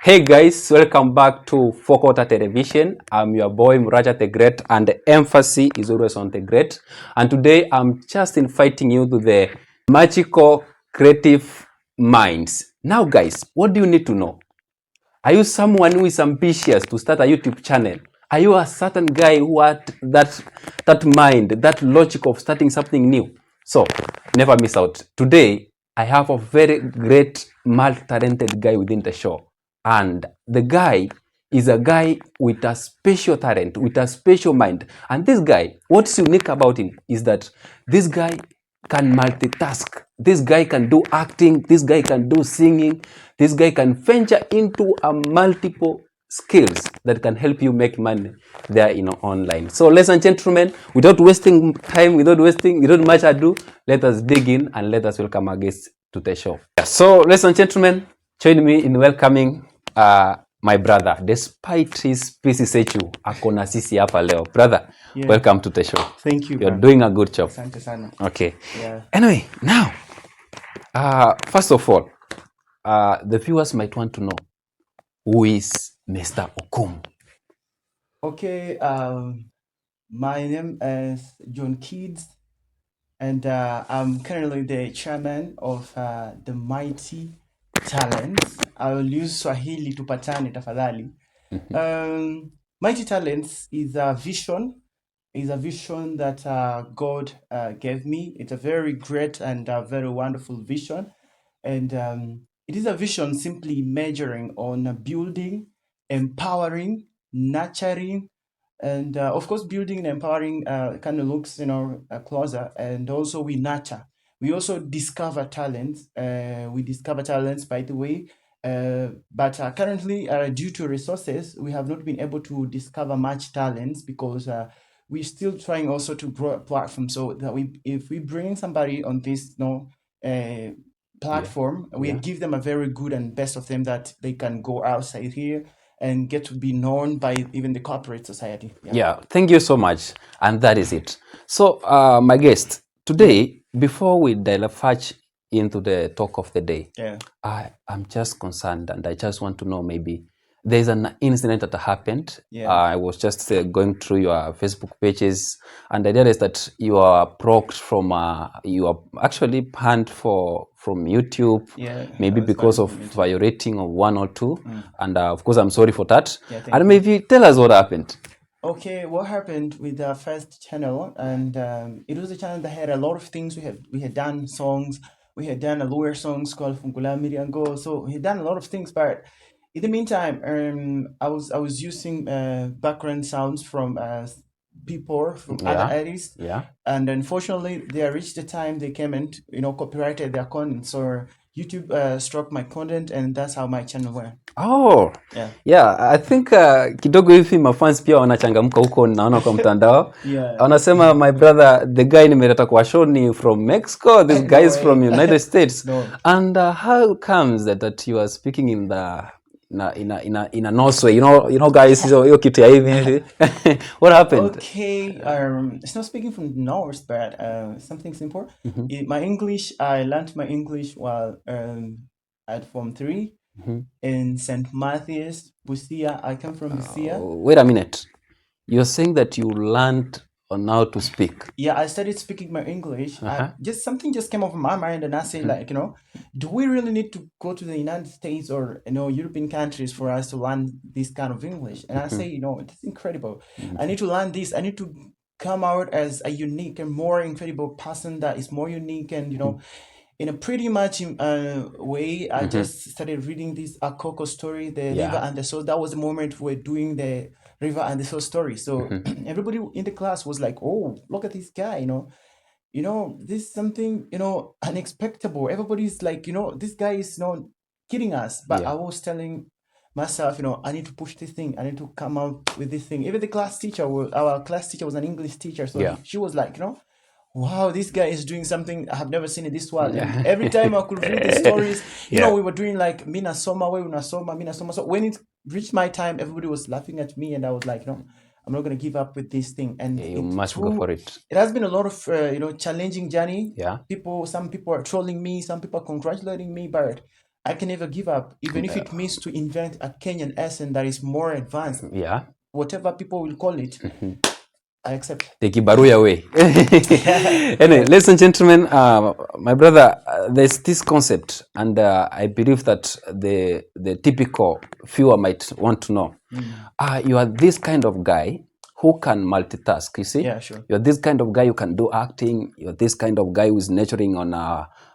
Hey guys, welcome back to Fokota Television. I'm your boy Muraja the Great, and the emphasis is always on the great. And today I'm just inviting you to the magical creative minds. Now guys, what do you need to know? Are you someone who is ambitious to start a YouTube channel? Are you a certain guy who had that mind, that logic of starting something new? So never miss out. Today I have a very great multi-talented guy within the show. And the guy is a guy with a special talent, with a special mind. And this guy, what's unique about him is that this guy can multitask. This guy can do acting. This guy can do singing. This guy can venture into a multiple skills that can help you make money there online. So ladies and gentlemen, without wasting time, without much ado, let us dig in and let us welcome our guests to the show. So ladies and gentlemen, join me in welcoming my brother. Despite his busy schedule, akona sisi hapa leo. Brother, welcome to the show. Thank you. You're doing a good job. Asante sana. Okay. Yeah. Anyway, now, first of all, the viewers might want to know who is Mr. Okum. Okay. My name is John Kids, and I'm currently the chairman of the Mighty Talents. I will use Swahili tupatane tafadhali. Mighty Talents is a vision. That God gave me. It's a very great and very wonderful vision, and it is a vision simply measuring on building, empowering, nurturing, and of course building and empowering kind of looks closer, and also we nurture. We also discover talents. We discover talents, by the way, but currently due to resources we have not been able to discover much talents because we're still trying also to grow a platform so that if we bring somebody on this platform, we give them a very good and best of them that they can go outside here and get to be known by even the corporate society. Yeah, thank you so much. And that is it. So, my guest, today, before we diverge into the talk of the day, I'm just concerned and I just want to know maybe there's an incident that happened. I was just going through your Facebook pages and I realized that you are blocked from, you are actually banned from YouTube, maybe because of violating of one or two. And of course, I'm sorry for that. And maybe tell us what happened. Okay, what happened with the first channel, and it was a channel that had a lot of things. We had done songs, we had done a lawyer songs called Fungula Miriango, so we had done a lot of things, but in the meantime, I was using background sounds from people from other artists, and unfortunately, they reached the time they came and copyrighted their content. So YouTube struck my content, and that's how my channel went. Oh, yeah, I think kidogo hivi mafans pia wanachangamka huko, naona kwa mtandao. Wanasema my brother, the guy nimeleta kwa show ni from Mexico, this guy is from United States. And how comes that you are speaking in the in a Norse way, you know guys, hiyo kitu ya hivi. What happened? Okay, it's not speaking from Norse, but something simple. My English, I learned my English while at Form 3 in St. Matthews, Busia. I come from Busia. Wait a minute. You're saying that you learned on how to speak? Yeah, I started speaking my English. Something just came over my mind, and I said, do we really need to go to the United States or European countries for us to learn this kind of English? And I say, it's incredible. I need to learn this. I need to come out as a unique and more incredible person that is more unique and in a pretty much way. I just started reading this Akoko story, the river and the soul. That was the moment we're doing the river and the soul story. So everybody in the class was like, oh, look at this guy, this is something, unexpected. Everybody's like, this guy is kidding us. But I was telling myself, I need to push this thing. I need to come out with this thing. Even the our class teacher was an English teacher. So she was like, wow, this guy is doing something I have never seen in this world. And every time I could read the stories, we were doing like Mina Soma, Mina Soma. So when it reached my time, everybody was laughing at me, and I was like, I'm not going to give up with this thing. And you must go for it. It has been a lot of challenging journey. Some people are trolling me, some people are congratulating me, but I can never give up, even if it means to invent a Kenyan accent that is more advanced. Yeah. Whatever people will call it, I accept. Take Kibaruya away. Anyway, ladies and gentlemen, my brother, there's this concept, and I believe that the typical viewer might want to know. You are this kind of guy who can multitask, you see? Yeah, sure. You're this kind of guy who can do acting. You're this kind of guy who is nurturing on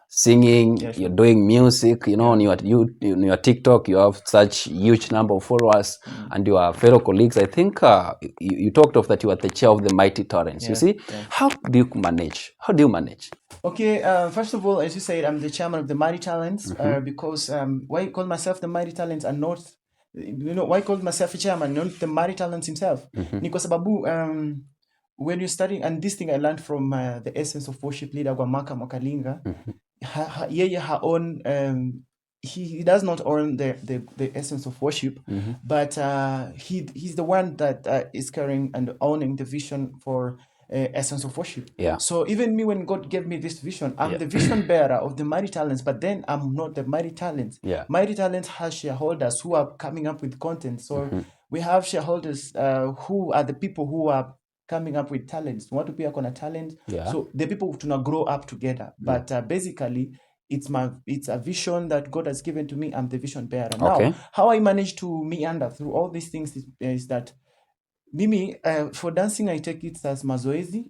singing. Yeah, sure. You're doing music, on your TikTok. You have such huge number of followers, and your fellow colleagues. I think you talked of that you are the chair of the Mighty Talents. You see, how do you manage? How do you manage? Okay, first of all, as you said, I'm the chairman of the Mighty Talents because why I call myself the Mighty Talents and not, why I call myself a chairman, not the Mighty Talents himself? Ni kwa sababu when you're studying, and this thing I learned from the Essence of Worship leader Gwamaka Mwakalinga, he does not own the essence of worship, but he's the one that is carrying and owning the vision for essence of worship. Yeah. So even me, when God gave me this vision, I'm the vision bearer of the Mighty Talents, but then I'm not the Mighty Talents. Yeah. Mighty Talents has shareholders who are coming up with content. So we have shareholders who are the people who are coming up with talents. Watu pia kona talent. Yeah. So the people tuna grow up together. But basically, it's a vision that God has given to me. I'm the vision bearer. Okay. Now, how I manage to meander through all these things is that Mimi, for dancing, I take it as mazoezi.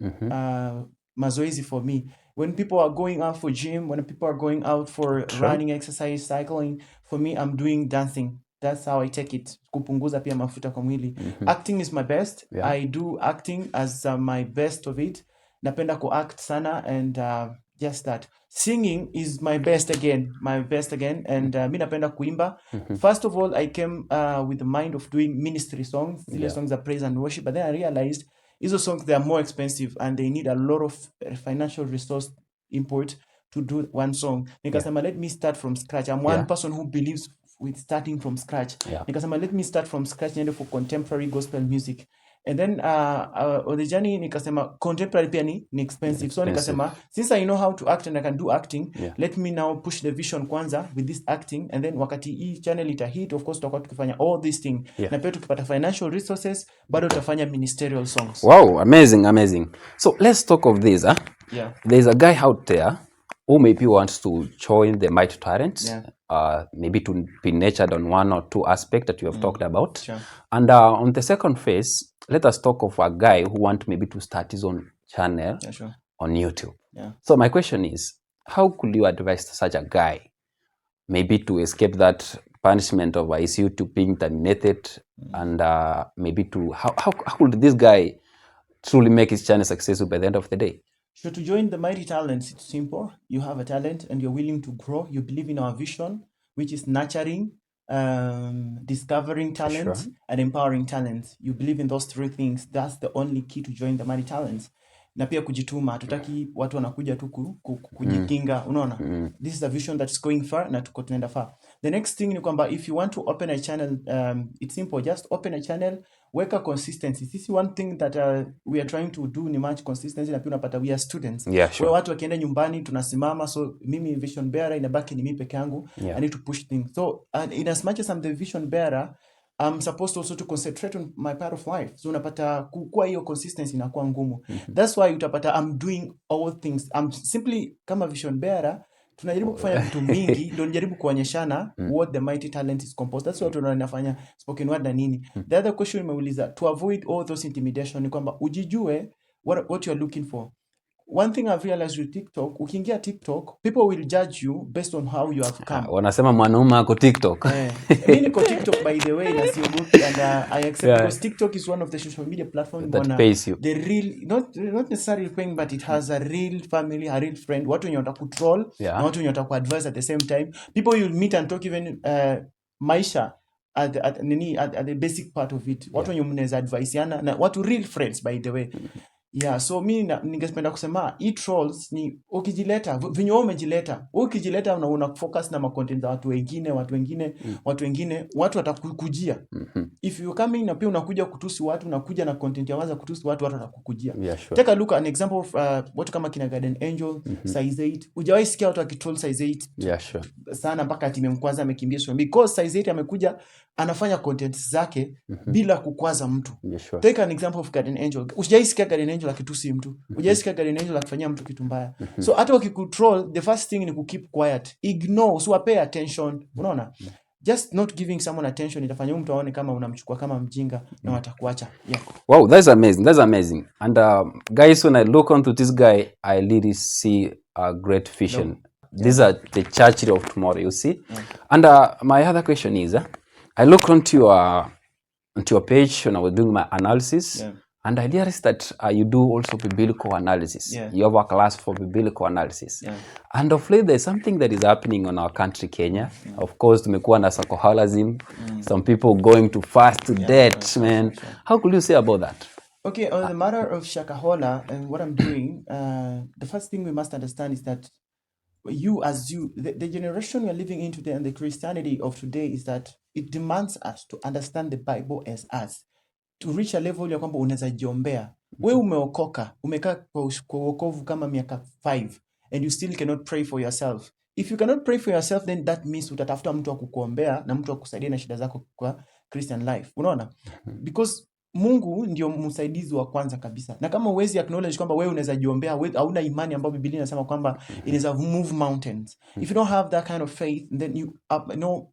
Mazoezi for me. When people are going out for gym, when people are going out for running, exercise, cycling, for me, I'm doing dancing. That's how I take it. Kupunguza pia mafuta kwa mwili. Acting is my best. Yeah. I do acting as my best of it. Napenda ku-act sana, and just that. Singing is my best again. And mi napenda kuimba. First of all, I came with the mind of doing ministry songs, songs of praise and worship. But then I realized these songs, they are more expensive and they need a lot of financial resource input to do one song. Nikasema, let me start from scratch. I'm one person who believes with starting from scratch. Nikasema, let me start from scratch for contemporary gospel music. And then on the journey, nikasema contemporary pia ni expensive. So nikasema, since I know how to act and I can do acting, let me now push the vision kwanza with this acting. And then wakati hii channel ita hit, of course tutakuwa tukifanya all these things. Na pia tukipata financial resources, bado tutafanya ministerial songs. Wow, amazing. So let's talk of this. Yeah. There's a guy out there who maybe wants to join the Mighty Talents, maybe to be nurtured on one or two aspects that you have talked about. Sure. And on the second phase, let us talk of a guy who wants maybe to start his own channel on YouTube. Yeah. So my question is, how could you advise such a guy maybe to escape that punishment of his YouTube being terminated, and maybe to, how could this guy truly make his channel successful by the end of the day? So to join the Mighty Talents, it's simple. You have a talent and you're willing to grow. You believe in our vision, which is nurturing, discovering talent, and empowering talent. You believe in those three things. That's the only key to join the Mighty Talents. Na pia kujituma, hatutaki watu wanakuja tu kujikinga, unaona? This is a vision that's going far na tuko tunaenda far. The next thing ni kwamba, if you want to open a channel, it's simple. Just open a channel, weka consistency. This is one thing that we are trying to do, ni much consistency, na pia unapata we are students. Yeah, sure. Watu wakienda nyumbani tunasimama, so mimi vision bearer inabaki ni mimi peke yangu. I need to push things. So in as much as I'm the vision bearer, I'm supposed also to concentrate on my part of life. So unapata kukua hiyo consistency inakuwa ngumu. That's why utapata I'm doing all things. I'm simply kama vision bearer, tunajaribu kufanya vitu mingi, ndio nijaribu kuonyeshana what the Mighty Talent is composed. That's what tunafanya spoken word na nini. The other question nimeuliza, to avoid all those intimidation, ni kwamba ujijue what you're looking for. One thing I've realized with TikTok, ukiingia TikTok, people will judge you based on how you have come. Wanasema mwanaume ako TikTok. Mimi niko TikTok, by the way, na siogopi, and I accept because TikTok is one of the social media platforms that pays you. The real, not necessarily paying, but it has a real family, a real friend. Watu wenye watakutroll, na watu wenye watakuadvise at the same time. People you'll meet and talk even maisha at the basic part of it. Watu wenye mnaweza advise yana, na watu real friends, by the way. Yeah, so mi ningependa kusema hii trolls ni ukijileta vinyo wewe umejileta. Ukijileta una focus na content za watu wengine, watu watakukujia. If you come in na pia unakuja kutusi watu, unakuja na content ya waza kutusi watu watakukujia. Yeah, sure. Take a look at an example of watu kama kina Garden Angel, size 8. Hujawahi sikia watu wakitroll size 8. Yeah, sure. Sana mpaka timemkwaza amekimbia so because size 8 amekuja anafanya content zake bila kukwaza mtu. Yeah, sure. Take an example of Garden Angel. Hujaisikia Garden Angel akitusi mtu. Hujaisikia Garden Angel akifanyia mtu kitu mbaya. So hata wakikutroll, the first thing ni keep quiet. Ignore, usiwape attention. Unaona? Just not giving someone attention itafanya mtu aone kama unamchukua kama mjinga na watakuacha. Yeah. Wow, that's amazing. That's amazing. And guys, when I look onto this guy, I really see a great vision. No. These are the church of tomorrow, you see? Yeah. And my other question is, I look onto your page when I was doing my analysis, and I realized that you do also biblical analysis. Yeah. You have a class for biblical analysis. Yeah. And of late, there's something that is happening in our country, Kenya. Of course, tumekuwa na alcoholism. Some people going to fast to death, man. Sure. How could you say about that? Okay, on the matter of Shakahola and what I'm doing, the first thing we must understand is that the generation we are living in today and the Christianity of today is that it demands us to understand the Bible as us. To reach a level ya kwamba unaweza jiombea. Wewe umeokoka, umekaa kwa wokovu kama miaka 5 and you still cannot pray for yourself. If you cannot pray for yourself, then that means utatafuta mtu wa kukuombea na mtu wa kusaidia na shida zako kwa Christian life. Unaona? Because Mungu ndio msaidizi wa kwanza kabisa. Na kama uwezi acknowledge kwamba wewe unaweza jiombea, hauna imani ambayo Biblia inasema kwamba inaweza move mountains. If you don't have that kind of faith, then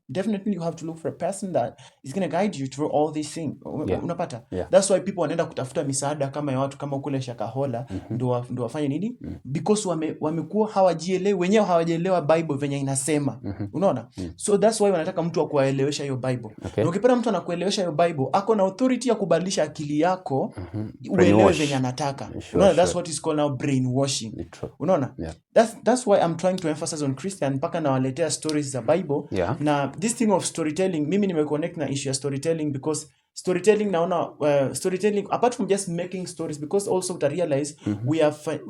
definitely you have to look for a person that is going to guide you through all these things. Unapata? Yeah. That's why people wanaenda kutafuta misaada kama ya watu kama kule Shakahola ndio wafanye nini? Because wamekuwa hawajielewi, wenyewe hawajielewa Bible venye inasema. Unaona? So that's why wanataka mtu wa kuwaelewesha hiyo Bible. Okay. Na ukipata mtu anakuelewesha hiyo Bible, ako na authority ya kubadilisha akili yako uelewe venye anataka. Unaona, that's what is called now brainwashing. Unaona? Yeah. That's why I'm trying to emphasize on Christian mpaka na waletea stories za Bible. Yeah. Na this thing of storytelling, mimi nimeconnect na issue ya storytelling because storytelling naona storytelling apart from just making stories, because also to realize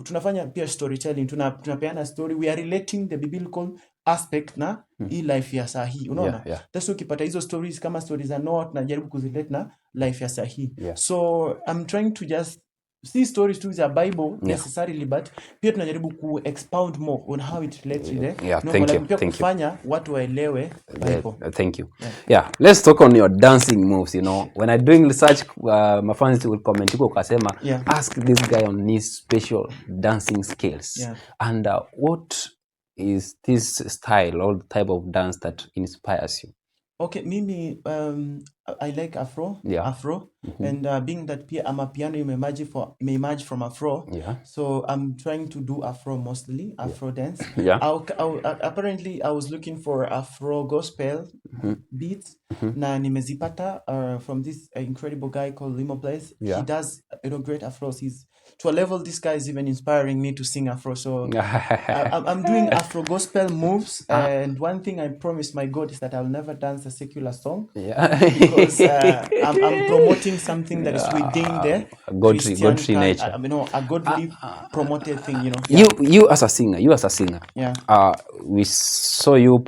tunafanya pia storytelling, tunapeana story, we are relating the biblical aspect na hii life ya sahi. Unaona? Yeah. That's why ukipata hizo stories kama stories za Noah tunajaribu kuzilete na life ya sahi. Yeah. So I'm trying to just see stories to the Bible necessarily, but pia tunajaribu ku expound more on how it relates to the kufanya watu waelewe Bible. Thank you. Yeah, let's talk on your dancing moves. You know, when I doing research, my fans will comment ukasema ask this guy on his special dancing skills. Yeah. And what is this style or type of dance that inspires you? Okay, mimi I like Afro. Yeah. Afro. And being that I'm a piano, you may emerge from Afro. Yeah. So I'm trying to do Afro mostly, Afro dance. Yeah. Apparently I was looking for Afro gospel beats. Na nimezipata from this incredible guy called Limo Blaze. Yeah. He does great Afros. He's to a level this guy is even inspiring me to sing Afro. So I'm doing Afro gospel moves. And one thing I promised my God is that I'll never dance a secular song. Yeah. Because I'm promoting something that is within the godly nature. A godly promoted thing, you know. Yeah. You as a singer. Yeah. We saw you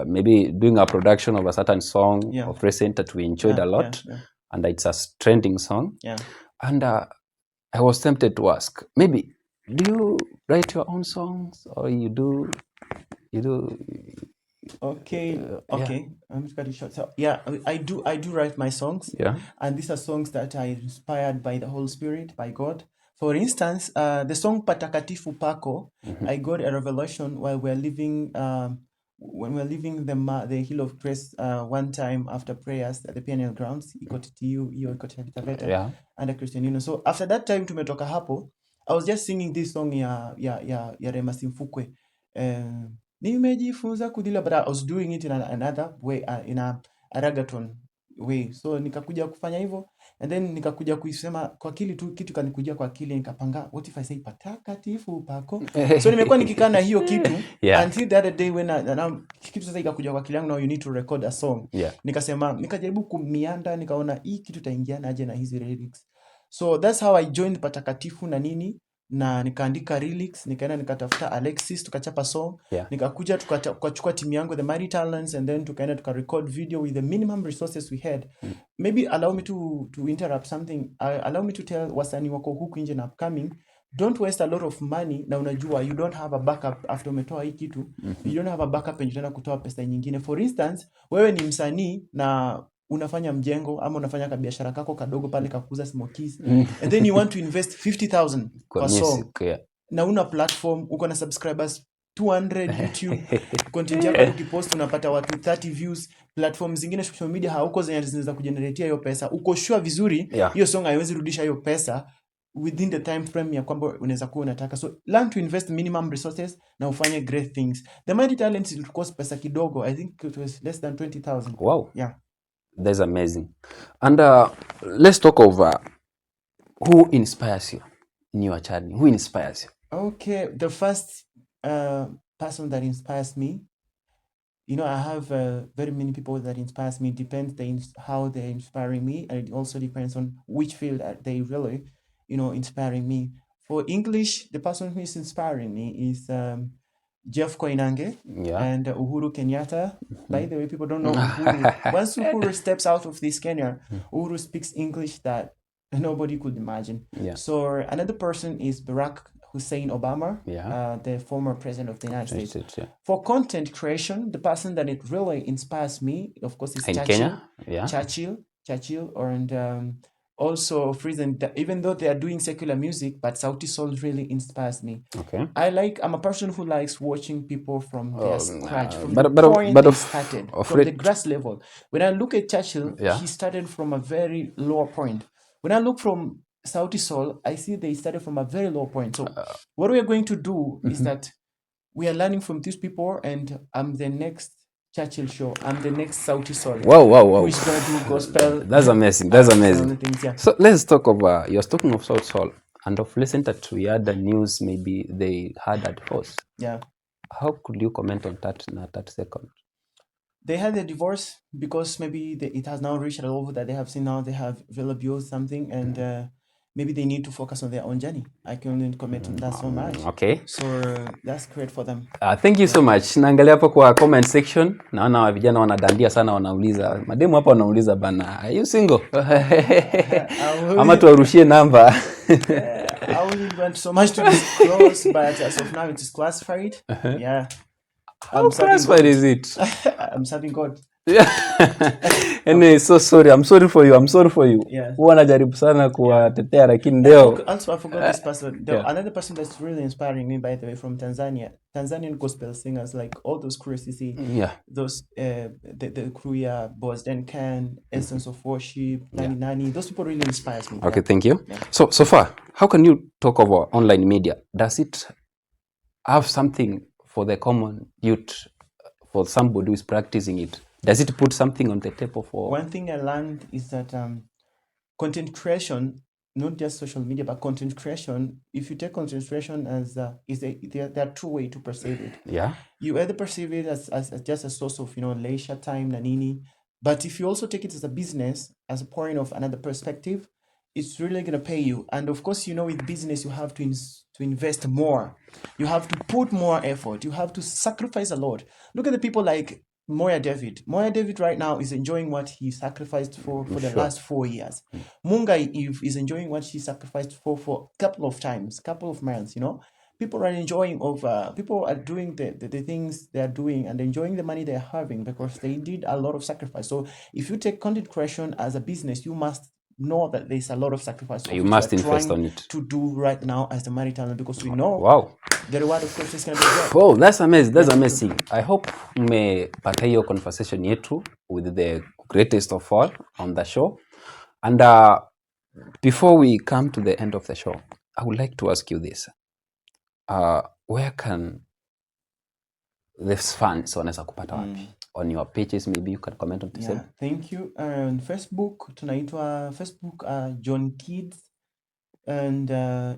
maybe doing a production of a certain song of recent that we enjoyed a lot. Yeah. And it's a trending song. Yeah. And I was tempted to ask, maybe, do you write your own songs or you do? Okay. I'm just cutting short. So I do write my songs. Yeah. And these are songs that are inspired by the Holy Spirit, by God. For instance, the song Patakatifu Pako, I got a revelation while we're leaving when we're leaving the Hill of Grace one time after prayers at the PNL grounds, iko TTU, iko Taveta, and a Christian Union. So after that time tumetoka hapo, I was just singing this song ya Rema Simfukwe. Nimejifunza kudila, but I was doing it in another way, in a reggaeton way. So nikakuja kufanya hivyo, and then nikakuja kuisema kwa akili tu, kitu kanikujia kwa akili, nikapanga, what if I say patakatifu pako? So nimekuwa nikikaa na hiyo kitu until the other day when kitu sasa ikakuja kwa akili yangu, now you need to record a song. Nikasema, nikajaribu kumianda, nikaona hii kitu taingiana aje na hizi lyrics. So that's how I joined Patakatifu na nini, na nikaandika lyrics, nikaenda nikatafuta Alexis, tukachapa song, nikakuja tukachukua timu yangu the Mighty Talents, and then tukaenda tukarecord video with the minimum resources we had. Maybe allow me to interrupt something. Allow me to tell wasanii wako huku nje na upcoming, don't waste a lot of money na unajua you don't have a backup after umetoa hii kitu. You don't have a backup and tena kutoa pesa nyingine. For instance, wewe ni msanii na unafanya mjengo ama unafanya kabiashara kako kadogo pale kakuza smokies, and then you want to invest 50,000 kwa song, na una platform, uko na subscribers 200 YouTube, content yako ukipost unapata watu 30 views, platform zingine social media hauko zinaweza kugeneratea hiyo pesa, uko sure vizuri hiyo song haiwezi rudisha hiyo pesa within the time frame ya kwamba unaweza kuwa unataka. So learn to invest minimum resources na ufanye great things. The Mighty Talents it cost pesa kidogo. I think it was less than 20,000. Wow. Yeah. That's amazing. And let's talk over who inspires you in your journey. Who inspires you? Okay, the first person that inspires me, you know, I have very many people that inspires me. Depends how they're inspiring me, and it also depends on which field they really, you know, inspiring me. For English, the person who is inspiring me is Jeff Koinange and Uhuru Kenyatta. By the way, people don't know Uhuru. Once Uhuru steps out of this Kenya, Uhuru speaks English that nobody could imagine. So another person is Barack Hussein Obama, the former president of the United States. For content creation, the person that it really inspires me, of course, is Churchill, and also Friesen. Even though they are doing secular music, but Sauti Sol really inspires me. Okay. I'm a person who likes watching people from their scratch, from the point they started, from the grass level. When I look at Churchill, he started from a very low point. When I look from Sauti Sol, I see they started from a very low point. So what we are going to do is that we are learning from these people, and I'm the next Churchill show. I'm the next Sauti Sol. Wow. Who is going to do gospel. That's amazing. That's amazing. Things, So let's talk about, you're talking of Sauti Sol, and of recent that we had the news, maybe they had a divorce. Yeah. How could you comment on that in a 30 seconds? They had a divorce because maybe it has now reached a level that they have seen now they have will abuse something, and maybe they need to focus on their own journey. I can only comment on that so much. Okay. So that's great for them. Thank you so much. Naangalia hapo kwa comment section, naona vijana wanadandia sana, wanauliza mademu hapa, wanauliza bana, are you single? Ama tuwarushie namba. I wouldn't want so much to disclose, but as of now it is classified. Yeah. How classified is it? I'm serving God. Anyway, so sorry. I'm sorry for you. Huwa najaribu sana kuwatetea lakini leo. Also, I forgot this person. Another person that's really inspiring me, by the way, from Tanzania. Tanzanian gospel singers, like all those crews you see. Those the crew, Boaz Den Can, Essence of Worship, Nani Nani. Those people really inspires me. Okay, thank you. So far, how can you talk about online media? Does it have something for the common youth, for somebody who is practicing it? Does it put something on the table for? One thing I learned is that content creation, not just social media, but content creation, if you take content creation as there are two ways to perceive it. Yeah. You either perceive it as just a source of, leisure time, nanini. But if you also take it as a business, as a point of another perspective, it's really going to pay you. And of course, with business, you have to invest more. You have to put more effort. You have to sacrifice a lot. Look at the people like Moya David. Moya David right now is enjoying what he sacrificed for the last 4 years. Mungai Eve is enjoying what she sacrificed for a couple of months, People are enjoying people are doing the things they're doing and enjoying the money they're having because they did a lot of sacrifice. So if you take content creation as a business, you must know that there's a lot of sacrifice. You must invest on it. To do right now as the Mighty Talent, because we know the reward of course is going to be great. Oh, that's amazing. That's amazing. I hope mmepata hiyo conversation yetu with the greatest of all on the show. And before we come to the end of the show, I would like to ask you this. Where can these fans wanaweza kupata wapi? On your pages, maybe you can comment on this. Thank you. Facebook, tunaitwa Facebook John Kids, and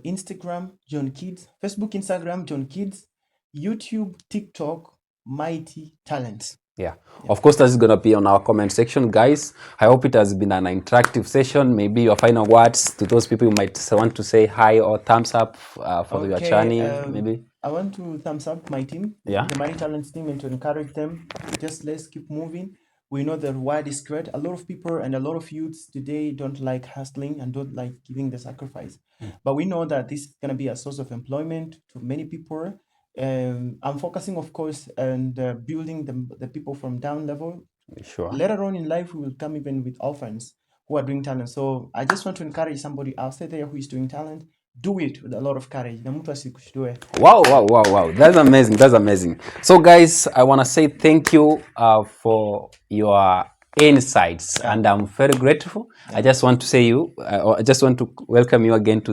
Instagram John Kids. Facebook, Instagram John Kids, YouTube, TikTok Mighty Talents. Yeah. Of course, that's going to be on our comment section, guys. I hope it has been an interactive session. Maybe your final words to those people who might want to say hi or thumbs up for your journey, maybe. I want to thumbs up my team, Yeah. the Money Talents team, and to encourage them. Just let's keep moving. We know the reward is great. A lot of people and a lot of youths today don't like hustling and don't like giving the sacrifice. But we know that this is going to be a source of employment to many people. I'm focusing, of course, on building the people from down level. Sure. Later on in life, we will come even with orphans who are doing talent. So I just want to encourage somebody outside there who is doing talent. Do it with a lot of courage. Wow, wow, wow, wow. That's amazing. That's amazing. So, guys, I want to say thank you for your insights, and I'm very grateful. I just want to say I just want to welcome you again to